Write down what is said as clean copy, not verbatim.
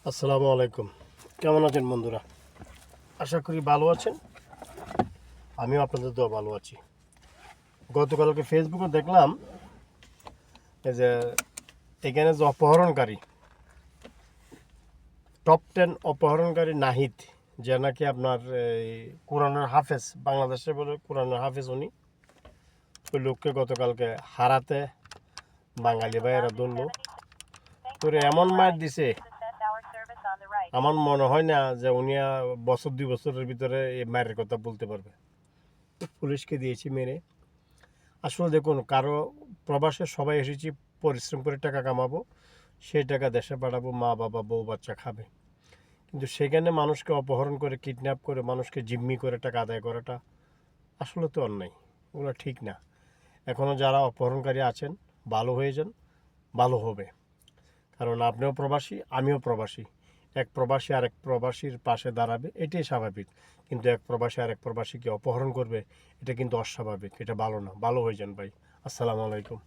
আসসালামু আলাইকুম। কেমন আছেন বন্ধুরা? আশা করি ভালো আছেন। আমিও আপনাদের দোয়া ভালো আছি। গতকালকে ফেসবুকে দেখলাম এই যে এখানে যে অপহরণকারী টপ 10 অপহরণকারী নাহিদ, যে নাকি আপনার এই কোরআনের হাফেজ, বাংলাদেশে বলে কোরআনের হাফেজ উনি। ওই লোককে গতকালকে হারাতে বাঙালি ভাইয়েরা ধরলো, তোরে এমন মার দিছে আমার মনে হয় না যে উনি বছর 2 বছরের ভিতরে এই মায়ের কথা বলতে পারবে। পুলিশকে দিয়েছি মেরে। আসলে দেখুন, কারো প্রবাসে সবাই এসেছি পরিশ্রম করে টাকা কামাবো, সেই টাকা দেশে পাঠাবো, মা বাবা বউ বাচ্চা খাবে। কিন্তু সেখানে মানুষকে অপহরণ করে কিডন্যাপ করে মানুষকে জিম্মি করে টাকা আদায় করাটা আসলে তো অন্যায়, ওগুলো ঠিক না। এখনও যারা অপহরণকারী আছেন ভালো হয়ে যান, ভালো হবে। কারণ আপনিও প্রবাসী, আমিও প্রবাসী। এক প্রবাসী আরেক প্রবাসীর পাশে দাঁড়াবে, এটাই স্বাভাবিক। কিন্তু এক প্রবাসী আরেক প্রবাসীকে অপহরণ করবে, এটা কিন্তু অস্বাভাবিক, এটা ভালো না। ভালো হয়ে যান ভাই। আসসালামু আলাইকুম।